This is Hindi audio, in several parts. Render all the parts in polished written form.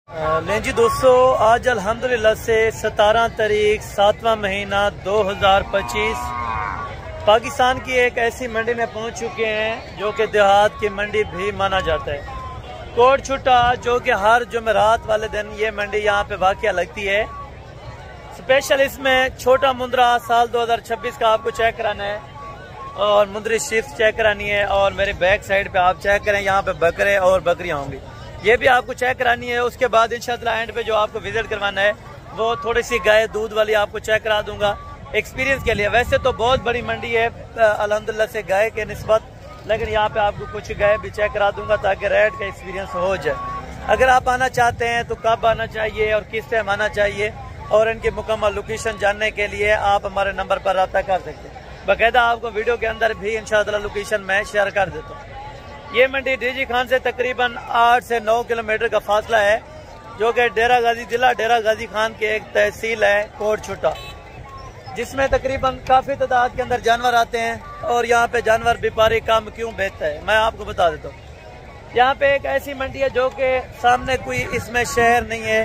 लें जी दोस्तों, आज अल्हम्दुलिल्लाह से 17 तारीख 7वां महीना 2025 पाकिस्तान की एक ऐसी मंडी में पहुंच चुके हैं जो कि देहात की मंडी भी माना जाता है। कोट छुट्टा, जो कि हर जुमेरात वाले दिन ये मंडी यहाँ पे वाक़या लगती है। स्पेशल इसमें छोटा मुंद्रा साल 2026 का आपको चेक कराना है और मुंद्री शिफ्ट चेक करानी है। और मेरे बैक साइड पे आप चेक करें, यहाँ पे बकरे और बकरियाँ होंगी, ये भी आपको चेक करानी है। उसके बाद इंशाअल्लाह एंड पे जो आपको विजिट करवाना है वो थोड़ी सी गाय दूध वाली आपको चेक करा दूंगा एक्सपीरियंस के लिए। वैसे तो बहुत बड़ी मंडी है अल्हम्दुलिल्लाह से गाय के निस्बत, लेकिन यहाँ पे आपको कुछ गाय भी चेक करा दूंगा ताकि रेट का एक्सपीरियंस हो जाए। अगर आप आना चाहते हैं तो कब आना चाहिए और किस टाइम आना चाहिए और इनकी मुकम्मल लोकेशन जानने के लिए आप हमारे नंबर पर रब्ता कर सकते हैं। बाकायदा आपको वीडियो के अंदर भी इंशाअल्लाह लोकेशन मैं शेयर कर देता हूँ। ये मंडी डीजी खान से तकरीबन 8 से 9 किलोमीटर का फासला है, जो कि डेरा गाजी जिला डेरा गाजी खान की एक तहसील है कोट छुट्टा, जिसमें तकरीबन काफ़ी तादाद के अंदर जानवर आते हैं। और यहाँ पे जानवर व्यापारी काम क्यों बेचता है मैं आपको बता देता हूँ। यहाँ पे एक ऐसी मंडी है जो कि सामने कोई इसमें शहर नहीं है,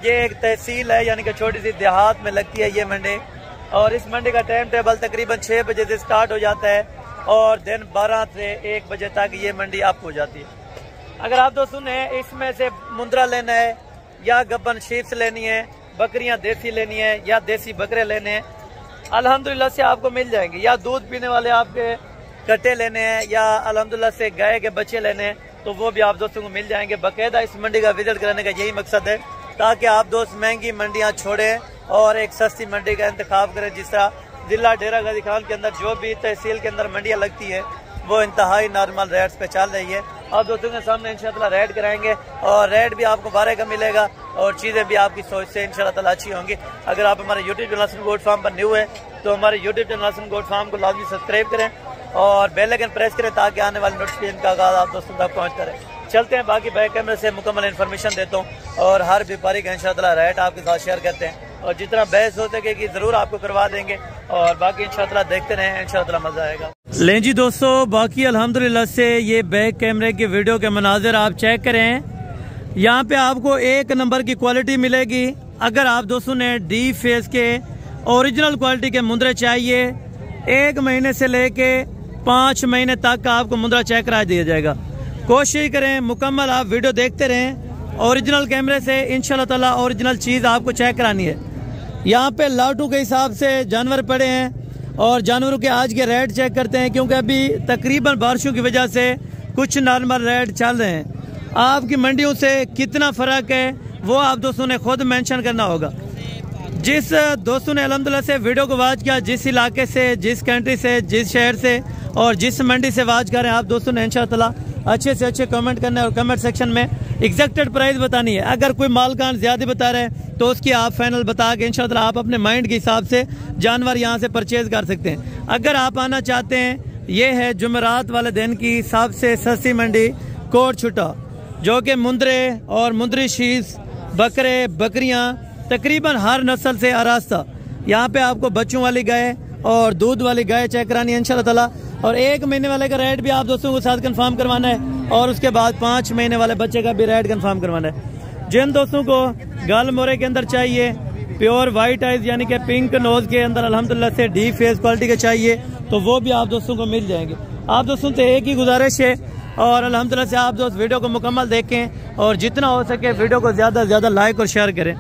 ये एक तहसील है, यानी कि छोटी सी देहात में लगती है ये मंडी। और इस मंडी का टाइम टेबल तकरीबन 6 बजे से स्टार्ट हो जाता है और दिन 12 से 1 बजे तक ये मंडी अप हो जाती है। अगर आप दोस्तों ने इसमें से मुंद्रा लेना है या गब्बन शीप्स लेनी है, बकरियां देसी लेनी है या देसी बकरे लेने हैं, अल्हम्दुलिल्लाह से आपको मिल जाएंगे। या दूध पीने वाले आपके कट्टे लेने हैं या अल्हम्दुलिल्लाह से गाय के बच्चे लेने हैं तो वो भी आप दोस्तों को मिल जाएंगे। बाकायदा इस मंडी का विजिट कराने का यही मकसद है ताकि आप दोस्त महंगी मंडियाँ छोड़ें और एक सस्ती मंडी का इंतखाब करें। जिस तरह जिला डेरा गाजी खान के अंदर जो भी तहसील के अंदर मंडियाँ लगती है वो इंतहाई नॉर्मल रेट्स पे चल रही है। आप दोस्तों के सामने इंशाअल्लाह रेट कराएंगे और रेट भी आपको बारे का मिलेगा और चीज़ें भी आपकी सोच से इंशाअल्लाह ताला अच्छी होंगी। अगर आप हमारे YouTube channel Hasan goat farm पर न्यू है तो हमारे YouTube channel Hasan goat farm को लाजमी सब्सक्राइब करें और बेल आइकन प्रेस करें ताकि आने वाले नोटिफिकेशन का आगाज़ आप दोस्तों तक पहुँच करें। चलते हैं, बाकी बैक कैमरे से मुकम्मल इन्फॉर्मेशन देता हूँ और हर व्यापारी का इंशाअल्लाह रेट आपके साथ शेयर करते हैं और जितना बहस हो सके कि जरूर आपको करवा देंगे और बाकी इंशाअल्लाह देखते रहें, इंशाअल्लाह मजा आएगा। लें जी दोस्तों, बाकी अल्हम्दुलिल्लाह से ये बैक कैमरे की वीडियो के मनाजिर आप चेक करें। यहाँ पे आपको 1 नंबर की क्वालिटी मिलेगी। अगर आप दोस्तों ने डी फेस के ओरिजिनल क्वालिटी के मुंद्रे चाहिए, 1 महीने से लेके 5 महीने तक का आपको मुंद्रा चेक करा दिया जाएगा। कोशिश करें मुकम्मल आप वीडियो देखते रहें, ओरिजिनल कैमरे से इंशाअल्लाह ताला ओरिजिनल चीज़ आपको चेक करानी है। यहाँ पे लाटू के हिसाब से जानवर पड़े हैं और जानवरों के आज के रेट चेक करते हैं, क्योंकि अभी तकरीबन बारिशों की वजह से कुछ नॉर्मल रेट चल रहे हैं। आपकी मंडियों से कितना फ़र्क है वो आप दोस्तों ने खुद मेंशन करना होगा। जिस दोस्तों ने अल्हम्दुलिल्लाह से वीडियो को वॉच किया, जिस इलाके से, जिस कंट्री से, जिस शहर से और जिस मंडी से वॉच करें, आप दोस्तों ने इंशाअल्लाह अच्छे से अच्छे कमेंट करना है और कमेंट सेक्शन में एग्जैक्टेड प्राइस बतानी है। अगर कोई मालकान ज़्यादा बता रहे हैं तो उसकी आप फाइनल बता के इंशाअल्लाह आप अपने माइंड के हिसाब से जानवर यहाँ से परचेज कर सकते हैं। अगर आप आना चाहते हैं, ये है जुमेरात वाले दिन की सबसे सस्ती मंडी कोट छुट्टा, जो कि मुंद्रे और मुंद्री शीस, बकरे, बकरियाँ तकरीबन हर नस्ल से आरास्ता। यहाँ पे आपको बच्चों वाली गाय और दूध वाली गाय चेक करानी है इंशाअल्लाह ताला। और 1 महीने वाले का रेट भी आप दोस्तों के साथ कंफर्म करवाना है और उसके बाद 5 महीने वाले बच्चे का भी रेट कंफर्म करवाना है। जिन दोस्तों को गाल मोरे के अंदर चाहिए, प्योर वाइट आइज यानी कि पिंक नोज के अंदर अल्हम्दुलिल्लाह से डी फेस क्वालिटी के चाहिए तो वो भी आप दोस्तों को मिल जाएंगे। आप दोस्तों से एक ही गुजारिश है और अल्हम्दुलिल्लाह से आप दोस्त वीडियो को मुकम्मल देखें और जितना हो सके वीडियो को ज़्यादा से ज़्यादा लाइक और शेयर करें।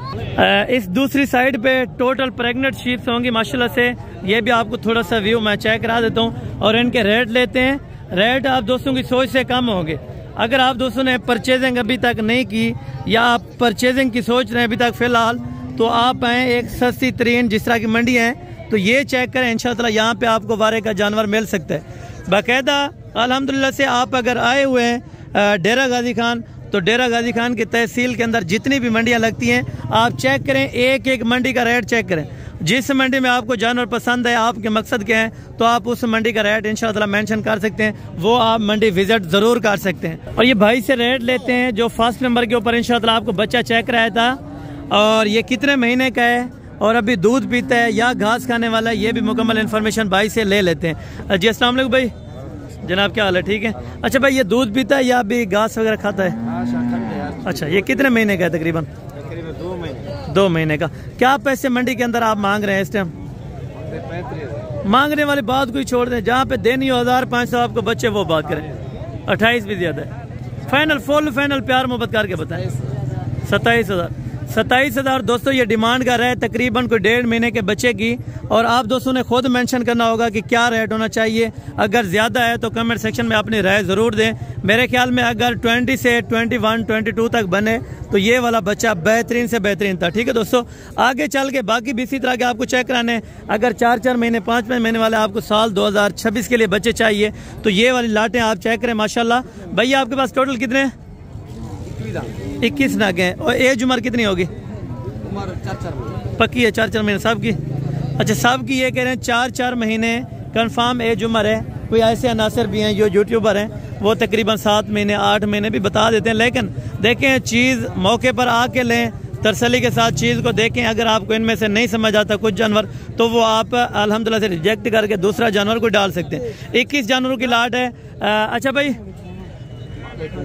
इस दूसरी साइड पे टोटल प्रेग्नेंट शीप्स होंगी माशाल्लाह से। ये भी आपको थोड़ा सा व्यू मैं चेक करा देता हूँ और इनके रेट लेते हैं। रेट आप दोस्तों की सोच से कम होंगे। अगर आप दोस्तों ने परचेजिंग अभी तक नहीं की या आप परचेजिंग की सोच रहे हैं अभी तक फ़िलहाल, तो आप आएँ एक सस्ती तरीन जिस तरह की मंडी है तो ये चेक करें। इंशाअल्लाह यहाँ पे आपको वारे का जानवर मिल सकता है बाकायदा। अल्हम्दुलिल्लाह से आप अगर आए हुए हैं डेरा गाजी खान तो डेरा गाजी खान की तहसील के अंदर जितनी भी मंडियाँ लगती हैं आप चेक करें, एक एक मंडी का रेट चेक करें। जिस मंडी में आपको जानवर पसंद है, आपके मकसद के हैं, तो आप उस मंडी का रेट इंशाअल्लाह मेंशन कर सकते हैं, वो आप मंडी विजिट ज़रूर कर सकते हैं। और ये भाई से रेट लेते हैं जो फर्स्ट नंबर के ऊपर इंशाअल्लाह आपको बच्चा चेक कराया था और ये कितने महीने का है और अभी दूध पीता है या घास खाने वाला है, ये भी मुकम्मल इन्फॉर्मेशन भाई से ले लेते हैं। जी अस्सलाम वालेकुम भाई, जनाब क्या हाल है? ठीक है। अच्छा भाई, ये दूध पीता है या अभी घास वगैरह खाता है? अच्छा, ये कितने महीने का है तकरीबन? 2 महीने का। क्या पैसे मंडी के अंदर आप मांग रहे हैं इस टाइम? मांगने वाली बात कोई छोड़ दें, जहाँ पे देनी हो 1500 आपको बच्चे वो बात करें। 28 भी ज्यादा है। फाइनल फुल फाइनल प्यार मोहब्बत करके बताएं। 27,000 दोस्तों ये डिमांड कर रहा है तकरीबन कोई 1.5 महीने के बच्चे की। और आप दोस्तों ने खुद मेंशन करना होगा कि क्या रेट होना चाहिए। अगर ज़्यादा है तो कमेंट सेक्शन में अपनी राय ज़रूर दें। मेरे ख्याल में अगर 20 से 21, 22 तक बने तो ये वाला बच्चा बेहतरीन से बेहतरीन था। ठीक है दोस्तों, आगे चल के बाकी भी इसी तरह के आपको चेक कराने। अगर 4-4 महीने 5-5 महीने वाले आपको साल 2026 के लिए बच्चे चाहिए तो ये वाली लाटें आप चेक करें। माशाल्लाह भैया आपके पास टोटल कितने? 21 नागे हैं। और एज उम्र कितनी होगी? पक्की है 4-4 महीने सब की? अच्छा, सब की ये कह रहे हैं 4-4 महीने कंफर्म एज उम्र है। कोई ऐसे अनासर भी हैं जो यूट्यूबर हैं वो तकरीबन 7 महीने 8 महीने भी बता देते हैं। लेकिन देखें चीज़ मौके पर आके लें, तसल्ली के साथ चीज़ को देखें। अगर आपको इनमें से नहीं समझ आता कुछ जानवर तो वो आप अल्हम्दुलिल्लाह से रिजेक्ट करके दूसरा जानवर को डाल सकते हैं। 21 जानवरों की लाट है। अच्छा भाई,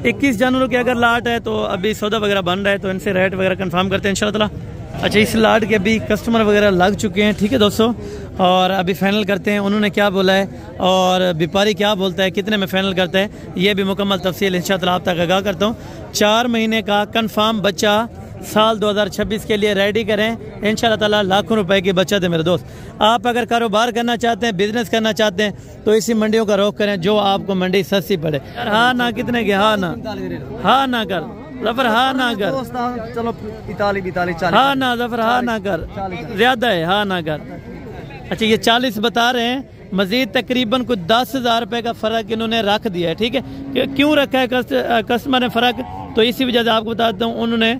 21 जानवरों की अगर लाट है तो अभी सौदा वगैरह बन रहा है तो इनसे रेट वगैरह कंफर्म करते हैं इंशाल्लाह। अच्छा, इस लाट के अभी कस्टमर वगैरह लग चुके हैं। ठीक है दोस्तों, और अभी फाइनल करते हैं उन्होंने क्या बोला है और व्यापारी क्या बोलता है, कितने में फाइनल करता है, ये भी मुकम्मल तफसील इंशाल्लाह आप तक आगाह करता हूँ। 4 महीने का कंफर्म बच्चा साल 2026 के लिए रेडी करें इंशाल्लाह ताला। लाखों रुपए की बचत है मेरे दोस्त। आप अगर कारोबार करना चाहते हैं, बिजनेस करना चाहते हैं तो इसी मंडियों का रुख करें जो आपको मंडी सस्ती पड़े। हाँ ना कितने के? हाँ ना, हाँ ना कर जफर, हाँ ना कर। चलो 45 हाँ ना जफर, हाँ ना कर, ज्यादा है, हाँ ना कर। अच्छा, ये 40 बता रहे हैं। मजीद तकरीबन कुछ 10,000 रुपए का फ़र्क इन्होंने रख दिया है। ठीक है, क्यों रखा है कस्टमर ने फ़र्क? तो इसी वजह से आपको बताता हूँ, उन्होंने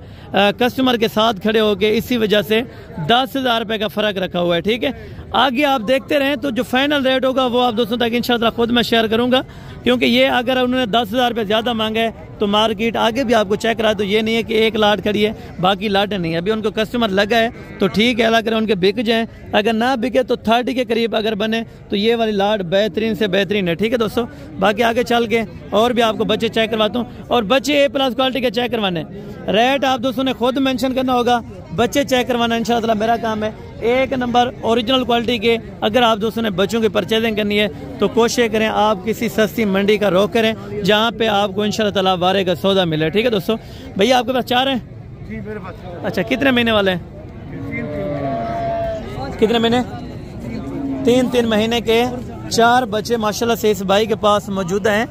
कस्टमर के साथ खड़े होके इसी वजह से 10,000 रुपए का फ़र्क रखा हुआ है। ठीक है, आगे आप देखते रहें तो जो फाइनल रेट होगा वो आप दोस्तों तक इंशाल्लाह खुद मैं शेयर करूँगा। क्योंकि ये अगर उन्होंने 10,000 रुपये ज़्यादा मांगा है तो मार्केट आगे भी आपको चेक करा। तो ये नहीं है कि एक लाट खड़ी है बाकी लाटें नहीं है। अभी उनको कस्टमर लगा है तो ठीक है, अल्लाह करे उनके बिक जाएँ। अगर ना बिके तो 30 के करीब अगर बने तो ये वाली लाट बेहतरीन से बेहतरीन है। ठीक है दोस्तों, बाकी आगे चल के और भी आपको बच्चे चेक करवाता हूँ। और बच्चे A+ क्वालिटी के चेक करवाने, रेट आप दोस्तों ने खुद मेंशन करना होगा। बच्चे चेक करवाना इंशाल्लाह मेरा काम है। 1 नंबर ओरिजिनल क्वालिटी के अगर आप दोस्तों ने बच्चों की परचेजिंग करनी है तो कोशिश करें आप किसी सस्ती मंडी का रुख करें जहाँ पे आपको इंशाल्लाह ताला वारे का सौदा मिले। ठीक है दोस्तों, भैया आपके पास 4 हैं? जी मेरे पास। अच्छा, कितने महीने वाले हैं? कितने महीने? 3 महीने के 4 बच्चे माशाल्लाह से इस भाई के पास मौजूद हैं।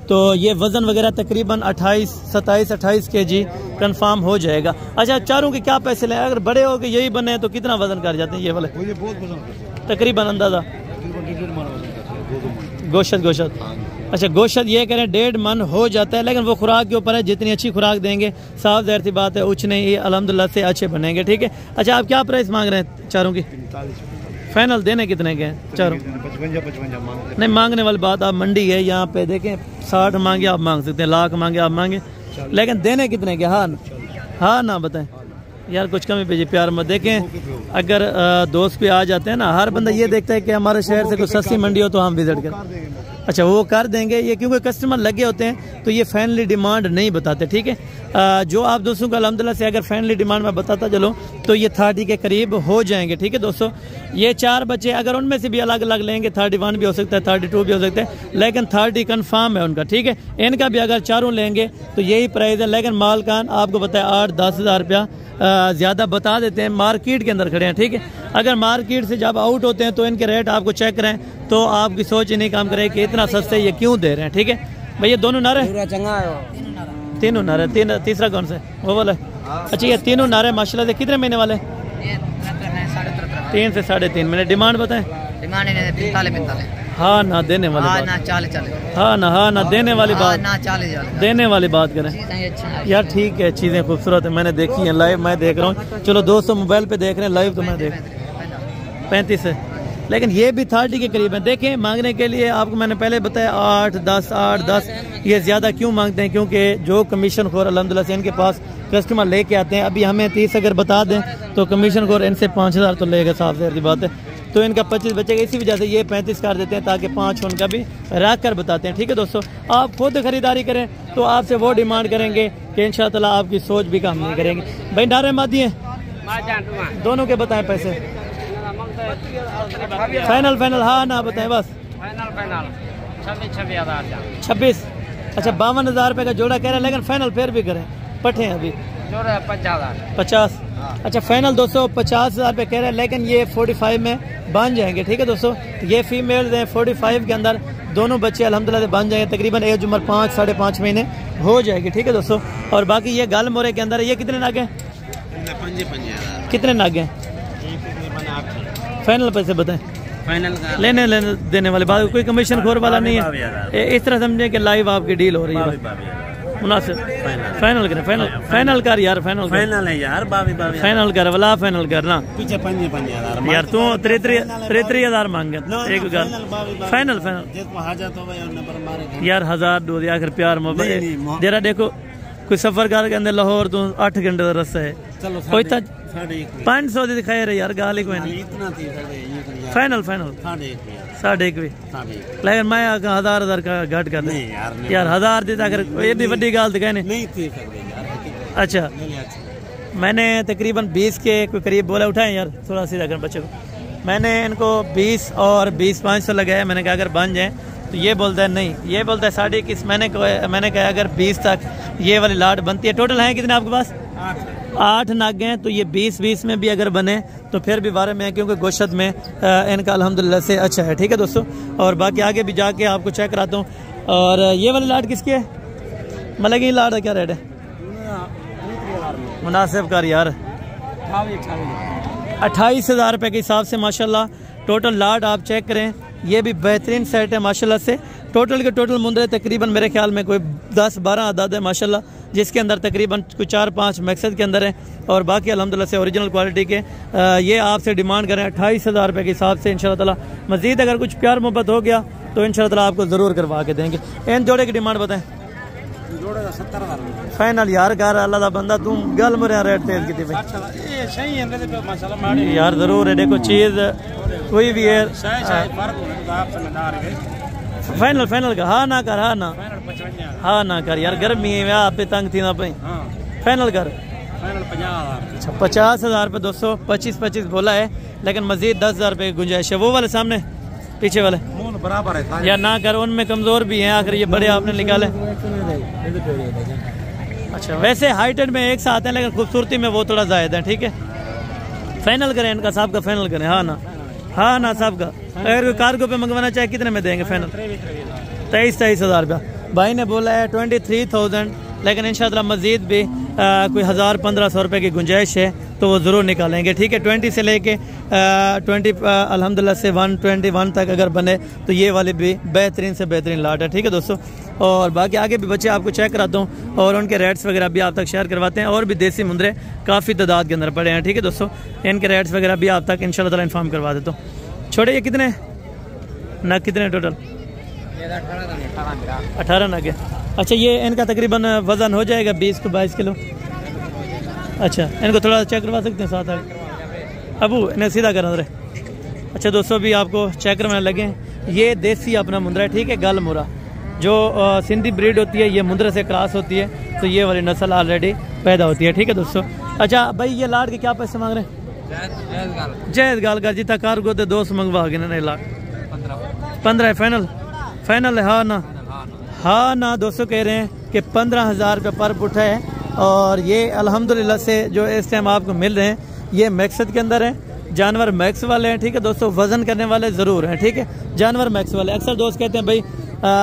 तो ये वज़न वगैरह तकरीबन 27-28 kg कंफर्म हो जाएगा। अच्छा, चारों के क्या पैसे लें? अगर बड़े हो के यही बने तो कितना वजन कर जाते हैं ये वाले? तकरीबन अंदाज़ा गोश्त। अच्छा, गोश्त ये कह रहे हैं 1.5 मन हो जाता है, लेकिन वो खुराक के ऊपर है। जितनी अच्छी खुराक देंगे साफ ज़ाहिर सी बात है उचने ही अल्हम्दुलिल्लाह से अच्छे बनेंगे। ठीक है, अच्छा आप क्या प्राइस मांग रहे हैं चारों की? फाइनल देने कितने के हैं चारों? 55 नहीं, मांगने वाली बात आप मंडी है यहाँ पे देखें 60 मांगे आप मांग सकते हैं, लाख मांगे आप मांगे, लेकिन देने कितने के? हाँ ना बताएं यार, कुछ कमी भेजिए, प्यार मत। देखें अगर दोस्त पे आ जाते हैं ना, हर बंदा ये देखता है कि हमारे शहर से कोई सस्ती मंडी हो तो हम विजिट करें। अच्छा, वो कर देंगे ये, क्योंकि कस्टमर लगे होते हैं तो ये फाइनली डिमांड नहीं बताते। ठीक है, जो आप दोस्तों को अल्हम्दुलिल्लाह से अगर फाइनली डिमांड में बताता चलो तो ये 30 के करीब हो जाएंगे। ठीक है दोस्तों, ये 4 बच्चे अगर उनमें से भी अलग अलग लेंगे 31 भी हो सकता है, 32 भी हो सकता है, लेकिन 30 कन्फर्म है उनका। ठीक है, इनका भी अगर चारों लेंगे तो यही प्राइस है। लेकिन मालकान आपको बताया 8-10 हज़ार रुपया ज़्यादा बता देते हैं, मार्केट के अंदर खड़े हैं। ठीक है, अगर मार्केट से जब आउट होते हैं तो इनके रेट आपको चेक करें तो आपकी सोच ही नहीं काम करे कि इतना सस्ते ये क्यों दे रहे हैं। ठीक है भैया, दोनों नारे? तीनों नारे। तीसरा कौन सा? वो वाला। अच्छा, ये तीनों नारे माशाल्लाह से कितने महीने वाले? 3 से 3.5 महीने। डिमांड बताएं? डिमांड 45 हाँ ना देने वाली बात, ना 40 हाँ ना देने वाली बात, ना 40 देने वाली बात करें यार। ठीक है, चीज़ें खूबसूरत है, मैंने देखी है लाइव, मैं देख रहा हूँ। चलो दोस्तों मोबाइल पे देख रहे हैं, लाइव तो मैं देख 35 है, लेकिन ये भी 30 के करीब है। देखें मांगने के लिए आपको मैंने पहले बताया 8-10 ये ज़्यादा क्यों मांगते हैं? क्योंकि जो कमीशन खोर अल्हम्दुलिल्लाह से इनके पास कस्टमर लेके आते हैं। अभी हमें 30 अगर बता दें तो कमीशन खोर इनसे 5,000 तो लेगा, साफ ज़ाहिर सी बात है। तो इनका 25 बचेगा। इसी वजह से ये 35 कर देते हैं ताकि 5 उनका भी रख कर बताते हैं। ठीक है दोस्तों, आप खुद खरीदारी करें तो आपसे वो डिमांड करेंगे कि इंशाअल्लाह आपकी सोच भी काम नहीं करेंगे। भाई नारे मादी हैं दोनों के बताएं पैसे फाइनल फाइनल, हाँ ना बताएं बस 26। अच्छा 52,000 रुपये का जोड़ा कह रहे हैं, लेकिन फाइनल फिर भी करें पट्टे हैं अभी 50। अच्छा फाइनल दोस्तों 50,000 रुपये कह रहे हैं, लेकिन ये 45 में बन जाएंगे। ठीक है दोस्तों, ये फीमेल हैं 45 के अंदर दोनों बच्चे अल्हम्दुलिल्लाह से बन जाएंगे। तकरीबन एज उम्र 5 साढ़े 5 महीने हो जाएगी। ठीक है दोस्तों, और बाकी ये गल मोरे के अंदर ये कितने नागे हैं? कितने नागे हैं? फाइनल पैसे बताएं। लेने देने वाले बात, कोई कमीशन खोर वाला नहीं है। इस तरह समझे कि लाइव आपकी डील हो रही है। मुनासिब फाइनल कर, फाइनल कर यार, फाइनल है यार, फाइनल कर वाला, फाइनल करना पीछे 5,000 यार। तू 33,000 मांगे एक गल, फाइनल यार 1,000 2 आखिर प्यार मोहब्बत जरा देखो। कोई सफर कर के अंदर लाहौर तो 8 घंटे का रास्ता है, कोई 500 दी दिखाई रहे यार, गाली कोई नहीं। फाइनल 1.5 भी, लेकिन मैं 1,000 का घट कर यार 1,000 दी अगर एडी बड़ी गाल दिखाई नहीं। अच्छा मैंने तकरीबन 20 के कोई करीब बोला, उठाए यार थोड़ा सीधा कर बच्चे को। मैंने इनको 20 और 20,500 लगाया। मैंने कहा अगर बन जाए तो ये बोलता है नहीं, ये बोलता है 21.5। मैंने कहा अगर 20 तक ये वाली लाट बनती है। टोटल है कितने आपके पास? 8 नागे हैं। तो ये 20-20 में भी अगर बने तो फिर भी 12 में है, क्योंकि गोश्त में इनका अल्हम्दुलिल्लाह से अच्छा है। ठीक है दोस्तों, और बाकी आगे भी जाके आपको चेक कराता हूँ। और ये वाली लाट किसकी है? मतलब ये लाट है क्या रेट है? मुनासिब कर यार 28,000 रुपये के हिसाब से माशाल्लाह टोटल लाट आप चेक करें। ये भी बेहतरीन सेट है माशाल्लाह से। टोटल के टोटल मुंदरे तकरीबन मेरे ख्याल में कोई 10-12 अदाद है माशाल्लाह, जिसके अंदर तकरीबन कोई 4-5 मकसद के अंदर है, और बाकी अल्हम्दुलिल्लाह से ओरिजिनल क्वालिटी के। ये आपसे डिमांड करें 28,000 रुपये के हिसाब से। इंशाअल्लाह ताला मज़ीद अगर कुछ प्यार मोहब्बत हो गया तो इंशाअल्लाह ताला आपको ज़रूर करवा के देंगे। इन जोड़े की डिमांड बताएं। फाइनल यार कर अल्लाह का बंदा, तू गल मरिया रेट तेज की यार ज़रूर है। देखो चीज़ कोई भी है फाइनल का, हाँ ना कर, हाँ ना कर यार, गर्मी है आप पे तंग थी ना भाई। फाइनल कर 50,000 रुपये दोस्तों। 25 बोला है, लेकिन मजीद 10,000 रुपये की गुंजाइश है। वो वाले सामने पीछे वाले बराबर है यार, ना कर, उनमें कमजोर भी हैं। आखिर ये बड़े आपने निकाले। अच्छा वैसे हाइट में एक साथ हैं, लेकिन खूबसूरती में वो थोड़ा ज्यादा है। ठीक है फाइनल करें इनका, साहब का फाइनल करें। हाँ ना साहब का। अगर कोई कार्गो पे मंगवाना चाहे कितने में देंगे फाइनल? 23,000 रुपया भाई ने बोला है। 23,000, लेकिन इंशाअल्लाह मजीद भी कोई 1,000-1,500 रुपये की गुंजाइश है तो वो ज़रूर निकालेंगे। ठीक है 20 से लेके 20 अल्हम्दुलिल्लाह से 121 तक अगर बने तो ये वाली भी बेहतरीन से बेहतरीन लाट है। ठीक है दोस्तों, और बाकी आगे भी बच्चे आपको चेक कराता हूँ और उनके रेट्स वगैरह भी आप तक शेयर करवाते हैं। और भी देसी मुंदरे काफ़ी तादाद के अंदर पड़े हैं। ठीक है दोस्तों, इनके रेट्स वगैरह भी आप तक इंशाअल्लाह ताला इन्फॉर्म करवा देता हूँ। छोटे ये कितने नग, कितने टोटल? 18 नग है। अच्छा ये इनका तकरीबन वज़न हो जाएगा 20 को 22 किलो। अच्छा इनको थोड़ा चेक करवा सकते हैं साथ आगे अबू, इन्हें सीधा करना रहे। अच्छा दोस्तों भी आपको चेक करवाने लगे। ये देसी अपना मुंदरा है। ठीक है गल मुरा जो सिंधी ब्रीड होती है, ये मुंदरे से क्रॉस होती है, तो ये वाली नस्ल ऑलरेडी पैदा होती है। ठीक है दोस्तों। अच्छा भाई ये लाट के क्या पैसे मांग रहे हैं? जायज़ गाल कर जितना कार्गो तो 200 मंगवा के ना लाट 15 है फाइनल है। हाँ ना दोस्तों कह रहे हैं कि 15,000 रुपये पर फुट है। और ये अल्हम्दुलिल्लाह से जो इस टाइम आपको मिल रहे हैं ये मैक्सद के अंदर हैं, जानवर मैक्स वाले हैं। ठीक है दोस्तों, वजन करने वाले ज़रूर हैं। ठीक है जानवर मैक्स वाले। अक्सर दोस्त कहते हैं भाई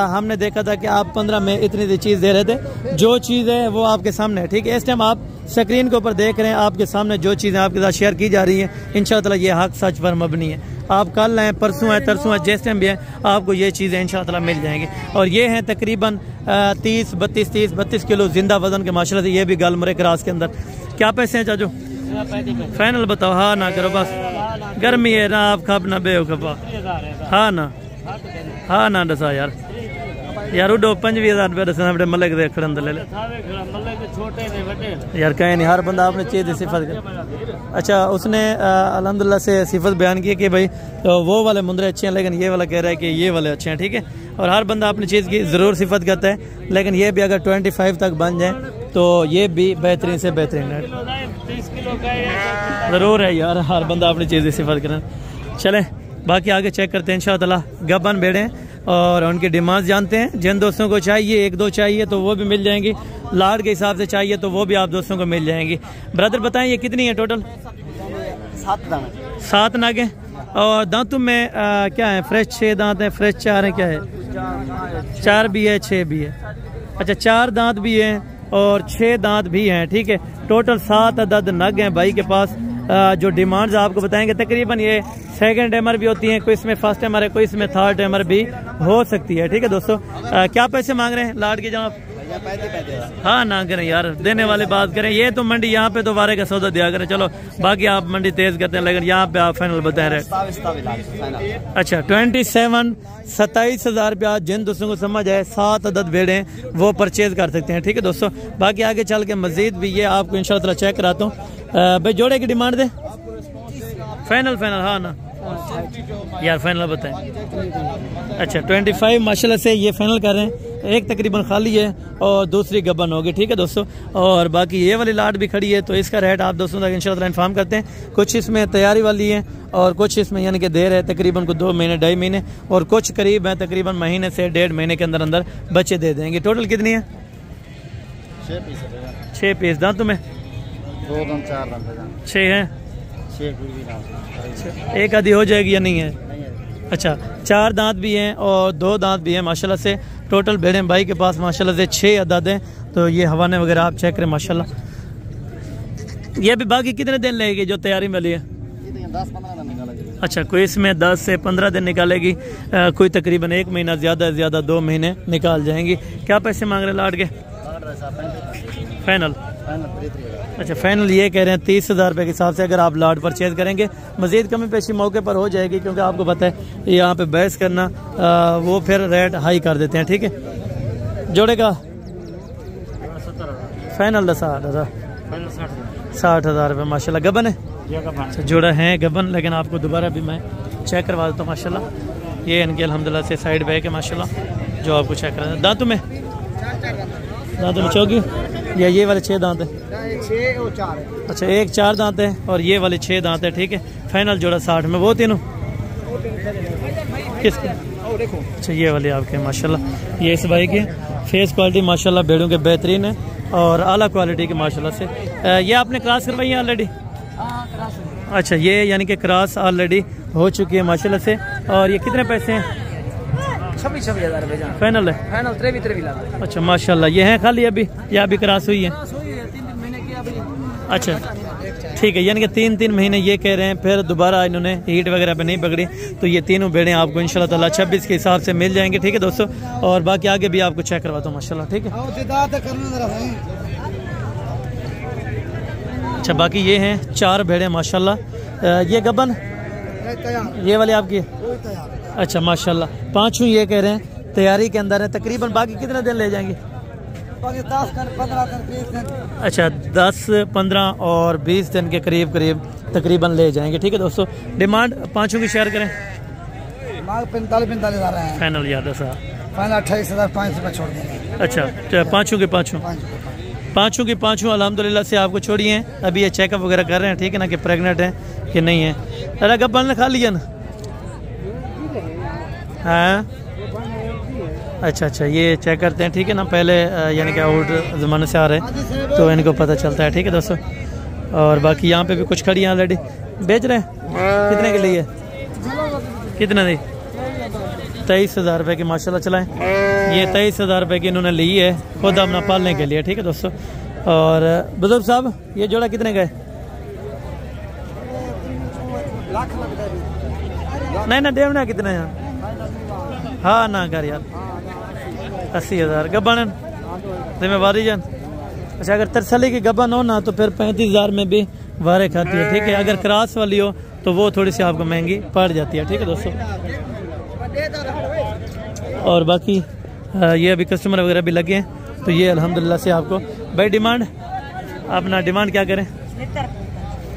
हमने देखा था कि आप 15 में इतनी चीज़ दे रहे थे, जो चीज़ है वो आपके सामने है। ठीक है इस टाइम आप स्क्रीन के ऊपर देख रहे हैं, आपके सामने जो चीज़ें आपके साथ शेयर की जा रही हैं इंशाअल्लाह ये हक सच पर मबनी है। आप कल आएँ, परसों आए, तरसों आए, जिस टाइम भी है आपको ये चीज़ें इंशाअल्लाह मिल जाएंगी। और ये हैं तकरीबन 30-32 किलो जिंदा वजन के माशाल्लाह से। ये भी गलमरे क्रॉस के अंदर। क्या पैसे हैं चाचू? फाइनल बताओ। हाँ ना करो बस, गर्मी है ना, आप खप ना बेवकफा। हाँ ना दसा यार उडो 25,000 रुपया दसना अपने मलक दे खड़न ले ले यार कहीं नहीं, हर बंदा अपने चीज़ सिफत कर। अच्छा उसने अल्हम्दुलिल्लाह से सिफत बयान की कि भाई तो वो वाले मुंदरे अच्छे हैं, लेकिन ये वाला कह रहा है कि ये वाले अच्छे हैं। ठीक है, और हर बंदा अपनी चीज़ की ज़रूर सिफत करता है, लेकिन ये भी अगर 25 तक बन जाए तो ये भी बेहतरीन से बेहतरीन है। ज़रूर है यार, हर बंदा अपनी चीज़ की सिफत करें। चलें बाकी आगे चेक करते हैं इंशाअल्लाह। गबन भेड़ें और उनकी डिमांड जानते हैं। जिन दोस्तों को चाहिए, 1-2 चाहिए तो वो भी मिल जाएंगी, लाड के हिसाब से चाहिए तो वो भी आप दोस्तों को मिल जाएंगी। ब्रदर बताएं ये कितनी है टोटल? 7 नागे। और दांतों में क्या है? फ्रेश 6 दांत हैं, फ्रेश 4 हैं, क्या है? 4 भी है, 6 भी है। अच्छा 4 दांत भी हैं और 6 दांत भी हैं। ठीक है, टोटल 7 अदद नग हैं भाई के पास। जो डिमांड्स आपको बताएंगे तकरीबन ये सेकंड टाइमर भी होती हैं, कोई इसमें फर्स्ट टाइमर है, कोई इसमें थर्ड टाइमर भी हो सकती है। ठीक है दोस्तों, क्या पैसे मांग रहे हैं लाड के जनाब? हाँ ना करें यार, देने वाले बात करें। ये तो मंडी यहाँ पे तो वारे का सौदा दिया करें। चलो बाकी आप मंडी तेज करते हैं, लेकिन यहाँ पे आप फाइनल बता रहे। अच्छा 27,000 रुपया जिन दोस्तों को समझ आए 7 अदद भेड़े वो परचेज कर सकते हैं। ठीक है दोस्तों, बाकी आगे चल के मजीद भी ये आपको इंशाअल्लाह चेक कराता हूँ। भाई जोड़े की डिमांड दे फाइनल हाँ ना यार, फाइनल बताएं। अच्छा 25 माशाल्लाह से ये फाइनल कर रहे हैं। एक तकरीबन खाली है और दूसरी गबन होगी। ठीक है दोस्तों, और बाकी ये वाली लाट भी खड़ी है, तो इसका रेट आप दोस्तों तक इंशाअल्लाह इन्फॉर्म करते हैं। कुछ इसमें तैयारी वाली है और कुछ इसमें यानी कि देर है, तकरीबन को 2 महीने 2.5 महीने, और कुछ करीब है तकरीबन महीने से 1.5 महीने के अंदर अंदर बच्चे दे देंगे। टोटल कितनी है? 6 पीस। दांतों में 6 है, एक आधी हो जाएगी या नहीं है? अच्छा 4 दांत भी हैं और 2 दांत भी हैं माशाल्लाह से। टोटल भेड़े भाई के पास माशाल्लाह से 6 अदद हैं। तो ये हवाने वगैरह आप चेक करें माशाल्लाह। ये भी बाकी कितने दिन लगेगी जो तैयारी में है? 10-15 दिन निकालेगी। अच्छा कोई इसमें 10 से 15 दिन निकालेगी, कोई तकरीबन 1 महीना, ज़्यादा से ज़्यादा 2 महीने निकाल जाएंगी। क्या पैसे मांग रहे हैं लाड के? फाइनल? अच्छा फाइनल ये कह रहे हैं 30,000 रुपये के हिसाब से। अगर आप लाड परचेज करेंगे मजीद कमी पेशी मौके पर हो जाएगी, क्योंकि आपको पता है यहाँ पे बहस करना वो फिर रेट हाई कर देते हैं। ठीक है, जोड़े का फाइनल 60,000 रुपये माशाल्लाह। गबन है? अच्छा जोड़ा है गबन, लेकिन आपको दोबारा भी मैं चेक करवा देता हूँ माशाल्लाह। ये इनके अल्हम्दुलिल्लाह से साइड बैक है माशाल्लाह, जो आपको चेक करा। दांतों में चौकी या ये वाले 6 दांत है? 6 और 4 है। अच्छा एक 4 दांत है और ये वाले 6 दांत है। ठीक है, फाइनल जोड़ा 60 में। वो तीनों किसके? अच्छा ये वाले आपके माशाल्लाह। ये इस भाई के फेस क्वालिटी माशाल्लाह भेड़ों के बेहतरीन है और आला क्वालिटी के माशाल्लाह से। ये आपने क्रॉस करवाई है ऑलरेडी? अच्छा ये यानी कि क्रॉस ऑलरेडी हो चुकी है माशाल्लाह से। और ये कितने पैसे हैं? 26,000 रुपये फाइनल है? फाइनल 23 लाख। अच्छा माशाल्लाह। ये है खाली अभी या अभी क्रॉस हुई है? 3 महीने की अभी। अच्छा ठीक है, यानी कि 3 महीने ये कह रहे हैं, फिर दोबारा इन्होंने हीट वगैरह पे नहीं पकड़ी, तो ये तीनों भेड़ें आपको इंशाल्लाह ताला 26 के हिसाब से मिल जाएंगे। ठीक है दोस्तों, और बाकी आगे भी आपको चेक करवाता हूँ माशाल्लाह। ठीक है, अच्छा बाकी ये हैं 4 भेड़ें माशाल्लाह। ये गबन ये वाले आपकी? अच्छा माशाल्लाह। 5 ये कह रहे हैं तैयारी के अंदर है तकरीबन। बाकी कितने दिन ले जाएंगे? 10, 15 दिन, 20 दिन। अच्छा 10, 15 और 20 दिन के करीब तकरीबन ले जाएंगे। ठीक है दोस्तों, डिमांड 5 की शेयर करें। 45,000 है फाइनल याद है साहब? फाइनल 28,500 रुपये छोड़ देंगे। अच्छा 5 के 5 अल्हम्दुलिल्लाह से आपको छोड़ी हैं। अभी ये चेकअप वगैरह कर रहे हैं, ठीक है ना, कि प्रेग्नेंट है कि नहीं है। अरे गब्बन ने खा लिया ना? हाँ अच्छा ये चेक करते हैं, ठीक है ना। पहले यानी कि आउट ज़माने से आ रहे हैं तो इनको पता चलता है। ठीक है दोस्तों, और बाकी यहाँ पे भी कुछ खड़ी हैं ऑलरेडी बेच रहे हैं। कितने के लिए? कितने दी? 23,000 रुपये की माशाल्लाह। चलाएं, ये 23,000 रुपये की इन्होंने ली है खुद अपना पालने के लिए। ठीक है दोस्तों, और बुजुर्ग साहब ये जोड़ा कितने का है? नहीं ना देवना कितने हैं? हाँ ना कर यार 80,000 गब्बन जिम्मेवारी जान। अच्छा अगर तरसली की गब्बन हो ना तो फिर 35,000 में भी वारे खाती है। ठीक है, अगर क्रॉस वाली हो तो वो थोड़ी सी आपको महंगी पड़ जाती है। ठीक है दोस्तों, और बाकी ये अभी कस्टमर वगैरह भी लगे हैं, तो ये अल्हम्दुलिल्लाह से आपको भाई डिमांड अपना डिमांड क्या करें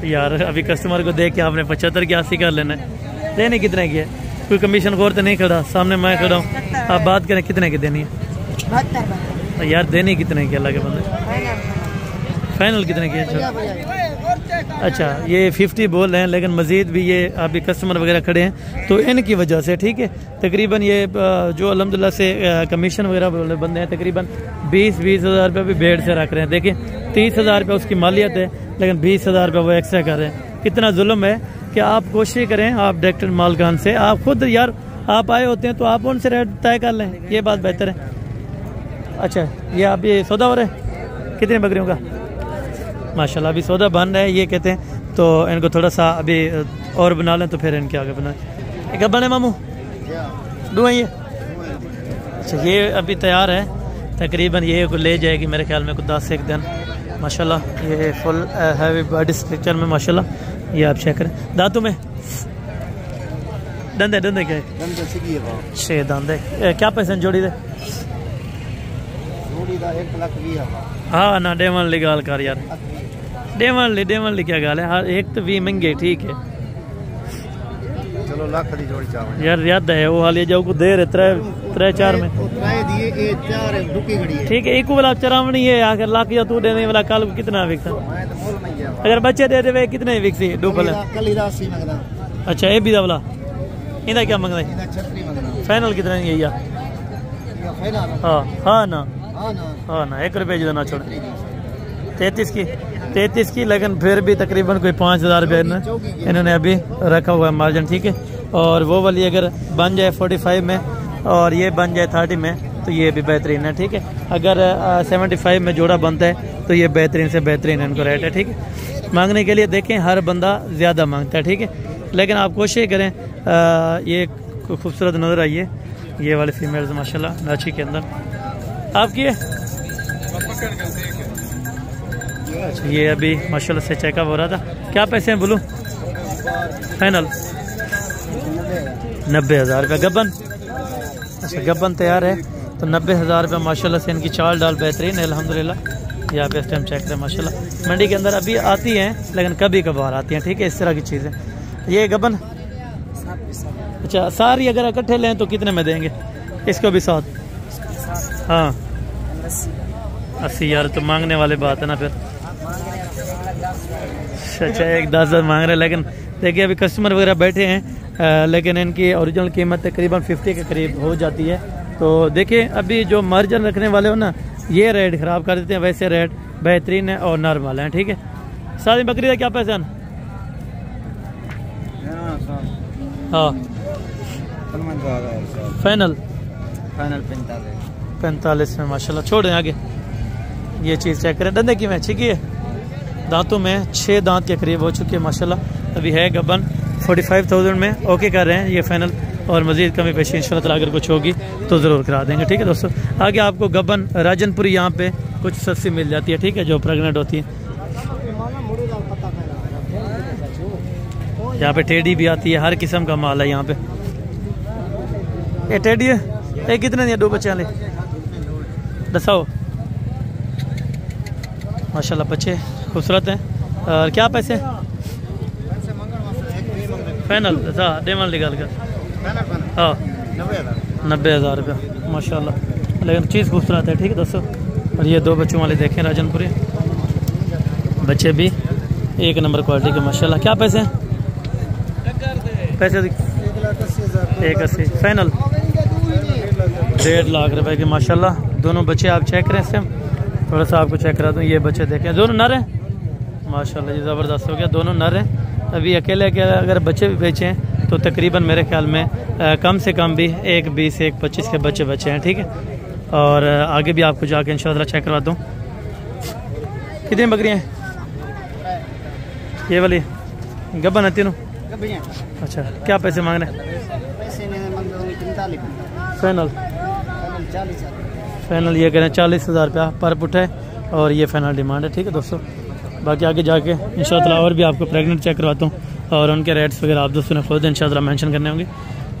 यार, अभी कस्टमर को देख के आपने 75 की 80 कर लेना है। देने कितने की है, कोई कमीशन खोर तो नहीं खड़ा, सामने मैं खड़ा हूँ, आप बात करें कितने की देनी है यार, देनी कितने की अल्लाह के बंदे, फाइनल कितने की है? अच्छा ये 50 बोल रहे हैं, लेकिन मज़ीद भी ये अभी कस्टमर वगैरह खड़े हैं तो इनकी वजह से, ठीक है। तकरीबन ये जो अल्हम्दुलिल्लाह से कमीशन वगैरह वाले बंदे हैं तकरीबन 20-20 हज़ार रुपये भी बेड से रख रहे हैं। देखिए 30 हज़ार रुपये उसकी मालियत है, लेकिन 20 हज़ार रुपये वो एक्स्ट्रा कर रहे हैं। कितना जुल्म है कि आप कोशिश करें, आप डायरेक्टर मालकान से, आप खुद यार आप आए होते हैं तो आप उनसे रेट तय कर लें, ये बात बेहतर है। अच्छा ये आप ये सौदा हो रहा है कितनी बकरियों का? माशाल्लाह अभी सौदा बन रहा है, ये कहते हैं तो इनको थोड़ा सा अभी और बना लें तो फिर इनके आगे बनाएं। कब बने मामू दुआ ये? अच्छा ये अभी तैयार है, तकरीबन ये ले जाएगी मेरे ख्याल में कुछ 10 एक दिन। माशाल्लाह ये फुल हैवी बॉडी स्ट्रक्चर में माशाल्लाह, ये आप चेक करें। दांतों में दंदे दंदे क्या है? 6 दांत है। क्या पैसे जोड़ी दे? हाँ ना डेवन ली गाल कर यार, डेवन ली क्या गाल है, हर एक तो भी महंगे, ठीक है चलो लाख दी जोड़ी चावल यार, याद है वो हालिया जाओ को दे रहे 3-4 में, ठीक है। एक वाला चरावनी है आखिर लाख या तू देने वाला काल को कितना बिकता? अगर बच्चे दे दे कितने बिकती डूबल? अच्छा ये भी वाला इधर क्या मंगना है? फाइनल कितना है यार? हाँ हाँ ना, हाँ ना 1 रुपये जो ना छोड़। 33 की, लेकिन फिर भी तकरीबन कोई 5,000 रुपये इन्होंने अभी रखा हुआ है मार्जिन, ठीक है। और वो वाली अगर बन जाए 45 में और ये बन जाए 30 में तो ये भी बेहतरीन है, ठीक है। अगर 75 में जोड़ा बनता है तो ये बेहतरीन से बेहतरीन इनको रेट है, ठीक है। मांगने के लिए देखें हर बंदा ज़्यादा मांगता है, ठीक है, लेकिन आप कोशिश करें। ये खूबसूरत नज़र आई है ये वाले फीमेल्स माशाल्लाह नाची के अंदर आपकी है। अच्छा ये अभी माशाल्लाह से चेकअप हो रहा था। क्या पैसे हैं बोलो? फाइनल 90,000 रुपये गबन। अच्छा गबन तैयार है तो 90,000 रुपये माशाल्लाह से इनकी चाल डाल बेहतरीन है अल्हम्दुलिल्लाह। यहाँ पे इस टाइम चेक करें माशाल्लाह, मंडी के अंदर अभी आती हैं लेकिन कभी कभार आती हैं, ठीक है, इस तरह की चीज़ें। ये गबन अच्छा सारी अगर इकट्ठे लें तो कितने में देंगे? इसको भी 7? हाँ 80 यार तो मांगने वाली बात है ना फिर। अच्छा एक 10,000 मांग रहे हैं, लेकिन देखिए अभी कस्टमर वगैरह बैठे हैं, लेकिन इनकी ओरिजिनल कीमत तकरीबन 50 के करीब हो जाती है। तो देखिए अभी जो मार्जिन रखने वाले हो ना ये रेट ख़राब कर देते हैं, वैसे रेट बेहतरीन है और नॉर्मल है, ठीक है। सारी बकरी का क्या पैसा है? हाँ फाइनल 45 में माशाल्लाह। छोड़ें आगे ये चीज़ चेक करें। दंदे की में अच्छी की है, दांतों में 6 दांत के करीब हो चुके हैं माशाल्लाह। अभी है गबन 45,000 में ओके कर रहे हैं ये फाइनल, और मज़ीद कमी पेशी इंशाल्लाह ताला अगर कुछ होगी तो ज़रूर करा देंगे, ठीक है दोस्तों। आगे आपको गबन राजनपुरी यहाँ पे कुछ सस्ती मिल जाती है, ठीक है, जो प्रेगनेंट होती है। यहाँ पे टेडी भी आती है, हर किस्म का माल है यहाँ पे। ये टेडी है ये कितने दिए? 2 बच्चे वाले दसाओ माशाल्लाह, बच्चे खूबसूरत हैं। और क्या पैसे फाइनल? डेमन निकाल कर हाँ 90,000 रुपया माशाल्लाह, लेकिन चीज़ खूबसूरत है, ठीक है दोस्तों। और ये 2 बच्चों वाले देखें राजनपुरी, बच्चे भी 1 नंबर क्वालिटी के माशाल्लाह। क्या पैसे हैं? पैसे 180 फाइनल 1.5 लाख रुपए के माशाल्लाह। दोनों बच्चे आप चेक करें, इससे थोड़ा सा आपको चेक करा दूँ। ये बच्चे देखें, दोनों नर हैं माशाल्लाह जी, ज़बरदस्त हो गया, दोनों नर हैं। अभी अकेले अगर बच्चे भी बेचे हैं तो तकरीबन मेरे ख्याल में कम से कम भी 1-20 1-25 के बच्चे हैं, ठीक है। और आगे भी आपको जाके इंशाल्लाह चेक करवा दूँ। कितनी बकरियाँ हैं? ये वाली गब्बन है तीनों? अच्छा क्या पैसे मांग रहे हैं? फाइनल ये कह रहे हैं 40,000 रुपया पर पुट है, और ये फाइनल डिमांड है, ठीक है दोस्तों। बाकी आगे जाके इंशाल्लाह और भी आपको प्रेग्नेंट चेक करवाता हूँ, और उनके रेट्स वगैरह आप दोस्तों ने खुद इंशाल्लाह मेंशन करने होंगे,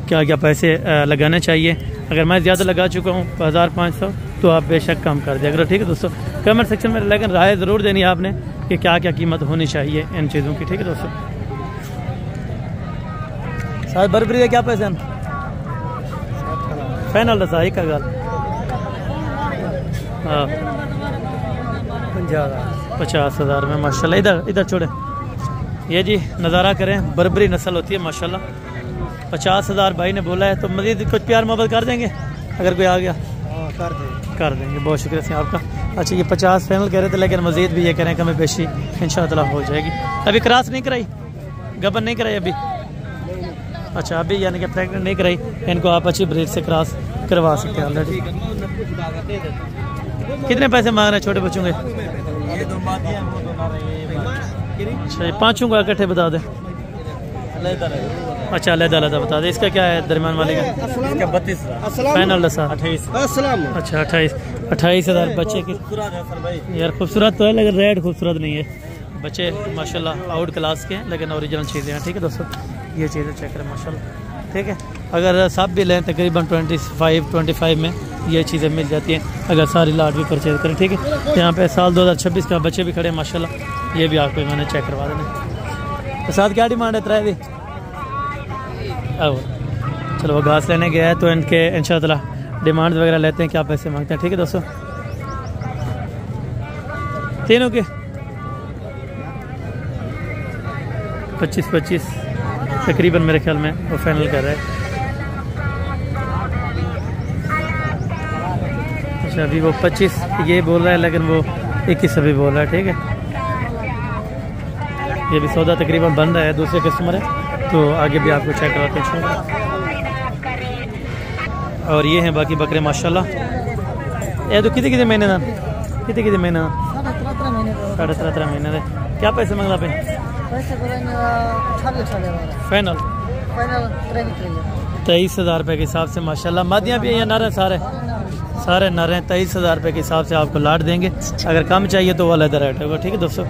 क्या क्या पैसे लगाने चाहिए। अगर मैं ज़्यादा लगा चुका हूँ 1500 तो आप बेशक कम कर दिया करो, ठीक है दोस्तों। कमेंट सेक्शन में लेकिन राय ज़रूर देनी है आपने कि क्या क्या कीमत होनी चाहिए इन चीज़ों की, ठीक है दोस्तों। साथ बर्बरी है क्या पैसे हैं फाइनल रसा एक का गाल? हाँ 50,000 में माशाल्लाह। इधर छोड़े ये जी नज़ारा करें, बर्बरी नस्ल होती है माशाल्लाह। 50,000 भाई ने बोला है, तो मज़ीद कुछ प्यार मोहब्बत कर देंगे अगर कोई आ गया? कर देंगे। बहुत शुक्रिया से आपका। अच्छा ये 50 फाइनल कह रहे थे, लेकिन मज़ीद भी ये करें कमी पेशी इंशाअल्लाह हो जाएगी। अभी क्रॉस नहीं कराई, गबन नहीं कराई अभी? अच्छा अभी यानी कि प्रेगनेंट नहीं कराई, इनको आप अच्छी ब्रीड से क्रॉस करवा सकते हैं ऑलरेडी। कितने पैसे मांग रहे हैं छोटे बच्चों के? अच्छा ये पाँचों को इकट्ठे बता दें। अच्छा अलग बता दें। इसका क्या है दरमियान वाले का? 32 फाइनल दसा 28। अच्छा 28,000 बच्चे की यार खूबसूरत तो है, लेकिन रेड खूबसूरत नहीं है। बच्चे माशाल्लाह आउट क्लास के हैं, लेकिन ओरिजिनल चीज़ें हैं, ठीक है दोस्तों। ये चीज़ें चेक करें माशाल्लाह, ठीक है। अगर सब भी लें तकरीबन 25 में ये चीज़ें मिल जाती हैं, अगर सारी लाट भी परचेज करें, ठीक है। यहाँ पे साल 2026 का बच्चे भी खड़े हैं माशाल्लाह, ये भी आपको मैंने चेक करवा देना। तो साथ क्या डिमांड है त्राय दी? चलो वो घास लेने गया है, तो इनके इंशाअल्लाह डिमांड वगैरह लेते हैं, क्या पैसे मांगते हैं, ठीक है दोस्तों। तीनों के 25 तकरीबन मेरे ख्याल में वो फाइनल कर रहे हैं। अच्छा अभी वो 25 ये बोल रहा है, लेकिन वो 21 अभी बोल रहा है, ठीक है। ये भी सौदा तकरीबन बन रहा है, दूसरे कस्टमर है, तो आगे भी आपको चेक करवाते हैं। और ये हैं बाकी बकरे माशाल्लाह। ये तो कितने महीने ना कितने महीने ना 13.5 महीने दे। क्या पैसे मंगला पे? फाइनल 23,000 रुपये के हिसाब से माशाल्लाह। मादियाँ भी हैं या नर हैं? सारे नर हैं। 23,000 रुपये के हिसाब से आपको लाट देंगे। अगर कम चाहिए तो वो अलग रेट होगा, ठीक है दोस्तों।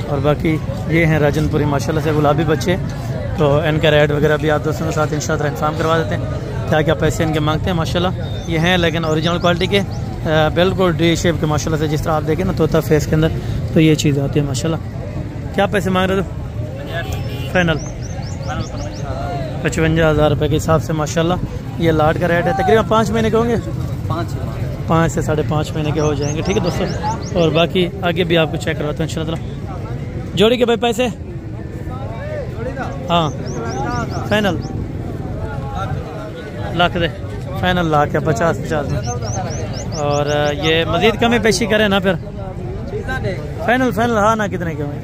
और बाकी ये हैं राजनपुरी माशाल्लाह से गुलाबी बच्चे, तो इनका रेट वगैरह भी आप दोस्तों के साथ इंशाअल्लाह इंफॉर्म करवा देते हैं, क्या क्या पैसे इनके मांगते हैं माशाल्लाह। ये हैं लेकिन ओरिजिनल क्वालिटी के, बिल्कुल डी शेप के माशाल्लाह से, जिस तरह आप देखें ना तोता फेस के अंदर, तो ये चीज़ आती है माशाल्लाह। क्या पैसे मांग रहे हो? फाइनल 55,000 रुपये के हिसाब से माशाल्लाह। ये लाट का रेट है, तकरीबन 5 महीने के होंगे, 5 से 5.5 महीने के हो जाएंगे, ठीक है दोस्तों। और बाकी आगे भी आपको चेक करवाता हूँ इंशाल्लाह। जोड़ी के भाई पैसे? हाँ फाइनल लाख दे, फाइनल लाख है 50 में। और ये मज़ीद कमी पेशी करें ना फिर? फाइनल हाँ ना कितने के होंगे?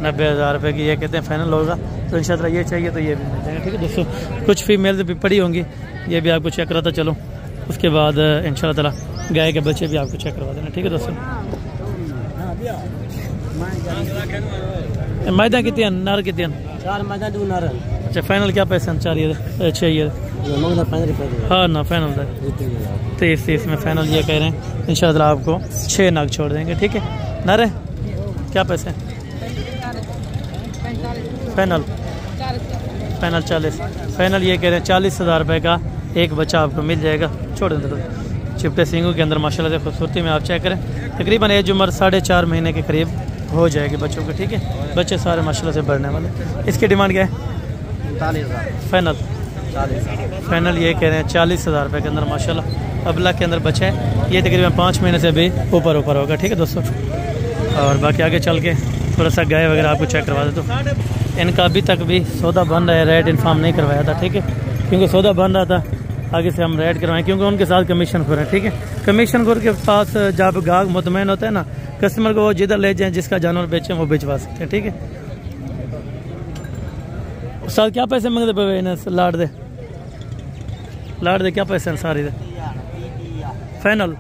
90,000 रुपये की ये कहते हैं फाइनल होगा, तो इंशाल्लाह ये चाहिए तो ये भी मिल जाएगा, ठीक है दोस्तों। कुछ फीमेल भी पड़ी होंगी, ये भी आपको चेक कराता चलो। उसके बाद इंशाल्लाह ताला गाय के बच्चे भी आपको चेक करवा देना, ठीक है दोस्तों। मैदा कितने नर कितने? 4 मैदा 2 नर। अच्छा फाइनल क्या पैसे हैं? 4 ये 6 ये? हाँ ना फाइनल 23 में फाइनल ये कह रहे हैं। इंशाल्लाह आपको 6 नाग छोड़ देंगे, ठीक है। नर है क्या पैसे? फाइनल 40 फाइनल ये कह रहे हैं। 40,000 रुपये का एक बच्चा आपको मिल जाएगा। छोड़ दें तो चिपटे सिंगों के अंदर माशाल्लाह से खूबसूरती में आप चेक करें, तकरीबन एज उम्र 4.5 महीने के करीब हो जाएगी बच्चों के, ठीक है। बच्चे सारे माशाल्लाह से बढ़ने वाले। इसकी डिमांड क्या है? 45,000 फाइनल ये कह रहे हैं 40,000 रुपये के अंदर माशाल्लाह। अबला के अंदर बच्चा है, ये तकरीबन 5 महीने से भी ऊपर होगा, ठीक है दोस्तों। और बाकी आगे चल के थोड़ा सा गाय वगैरह आपको चेक करवा देता हूँ। इनका अभी तक भी सौदा बन रहा है, रेट इन्फॉर्म नहीं करवाया था, ठीक है, क्योंकि सौदा बन रहा था। आगे से हम रेट करवाएं, क्योंकि उनके साथ कमीशन खोर है, ठीक है। कमीशन खोर के पास जब गाहक मुतमैन होता है ना, कस्टमर को वो जिधर ले जाएं, जिसका जानवर बेचें वो बेचवा सकते हैं, ठीक है। साथ क्या पैसे मंगते पे इन्हें? लाट दे क्या पैसे हैं सारी दे? फाइनल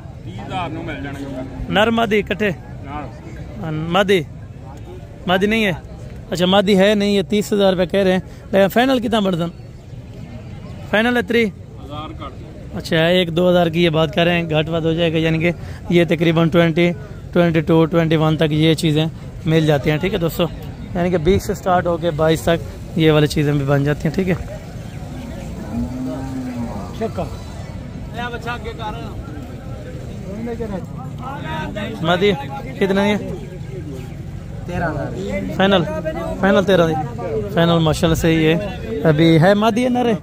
नर मादी इकट्ठे? मादी नहीं है? अच्छा मादी है नहीं, ये 30,000 रुपये कह रहे हैं, लेकिन फाइनल कितना बढ़ता? फाइनल है 3 अच्छा 1-2 हज़ार की ये बात कर रहे हैं, घाट बात हो जाएगा, यानी कि ये तकरीबन 22, 21 तक ये चीज़ें मिल जाती हैं। ठीक है दोस्तों, यानी कि 20 से स्टार्ट होकर 22 तक ये वाली चीज़ें भी बन जाती हैं। ठीक है, मादी कितना है? 13,000 फाइनल 13 फाइनल माशाल्लाह से ये अभी है। मादी है नर है?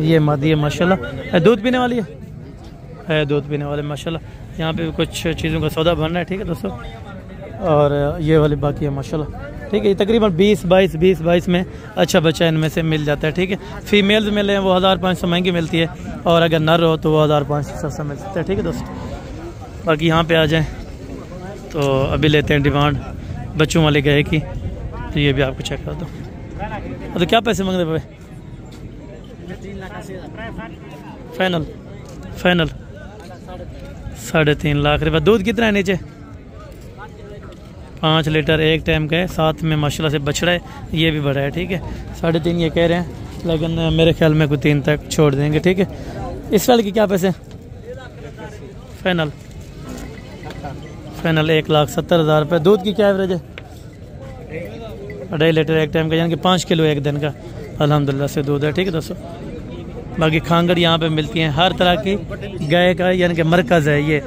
ये मादी है माशाल्लाह। दूध पीने वाली है दूध पीने वाले माशाल्लाह। यहाँ पे कुछ चीज़ों का सौदा बन रहा है। ठीक है दोस्तों, और ये वाली बाकी है माशाल्लाह। ठीक है, ये तकरीबन 20-22 में अच्छा बच्चा इनमें से मिल जाता है। ठीक है, फीमेल्स मिले हैं वो 1500 महंगी मिलती है, और अगर नर हो तो वो 1500 सस्ता मिल सकता है। ठीक है दोस्तों, बाकी यहाँ पे आ जाएँ तो अभी लेते हैं डिमांड बच्चों वाले गए की, तो ये भी आपको चेक कर दो। तो क्या पैसे मांग रहे भाई? फाइनल 3.5 लाख रुपये। दूध कितना है नीचे? 5 लीटर एक टाइम का है, साथ में माशाल्लाह से बछड़ा है, ये भी बड़ा है। ठीक है, 3.5 ये कह रहे हैं, लेकिन मेरे ख्याल में कोई 3 तक छोड़ देंगे। ठीक है, इस वाले के क्या पैसे? फाइनल 1,70,000 रुपये। दूध की क्या एवरेज है? 2.5 लीटर एक टाइम का, यानी कि 5 किलो एक दिन का अल्हम्दुलिल्लाह से दूध है। ठीक है दोस्तों, बाकी खांगड़ यहाँ पे मिलती हैं हर तरह की। गाय का यानी कि मरकज़ है ये,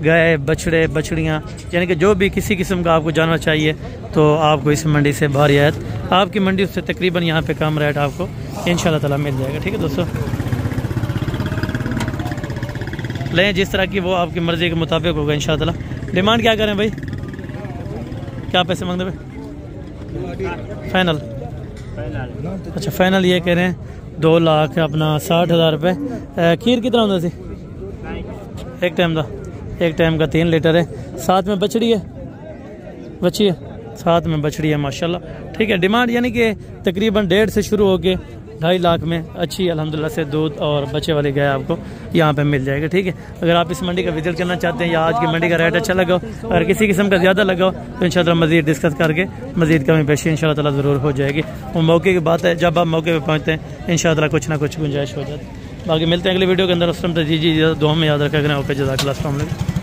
गाय बछड़े बछड़ियाँ, यानी कि जो भी किसी किस्म का आपको जानवर चाहिए तो आपको इस मंडी से भारी आयत आपकी मंडी से तकरीबन यहाँ पे कम रेट आपको इंशाल्लाह ताला मिल जाएगा। ठीक है दोस्तों, लें जिस तरह की वो आपकी मर्ज़ी के मुताबिक होगा इंशाल्लाह ताला। डिमांड क्या करें भाई? क्या पैसे मांगते भाई? फाइनल अच्छा, फाइनल ये कह रहे हैं 2,60,000 अपना 60,000 रुपये। खीर कितना होता सी? एक टाइम का 3 लीटर है, साथ में बछड़ी है साथ में बछड़ी है माशाल्लाह। ठीक है, डिमांड यानी कि तकरीबन 1.5 से शुरू होके 2.5 लाख में अच्छी अल्हम्दुलिल्लाह से दूध और बच्चे वाली गाय आपको यहाँ पे मिल जाएगी। ठीक है, अगर आप इस मंडी का विजिट करना चाहते हैं या आज की मंडी का रेट अच्छा लगा, अगर किसी किस्म का ज़्यादा लगा तो इंशाल्लाह मज़ीद डिस्कस करके मज़ीद कमी पेशी इंशाल्लाह ताला ज़रूर हो जाएगी। वो मौके की बात है, जब आप मौके पर पहुँचते हैं इंशाल्लाह ताला कुछ ना कुछ गुंजाइश हो जाती है। बाकी मिलते हैं अगले वीडियो के अंदर। उस टाइम तक जी दुआ में याद रखा करें। ओके, जज़ाकल्लाह, अस्सलाम वालेकुम।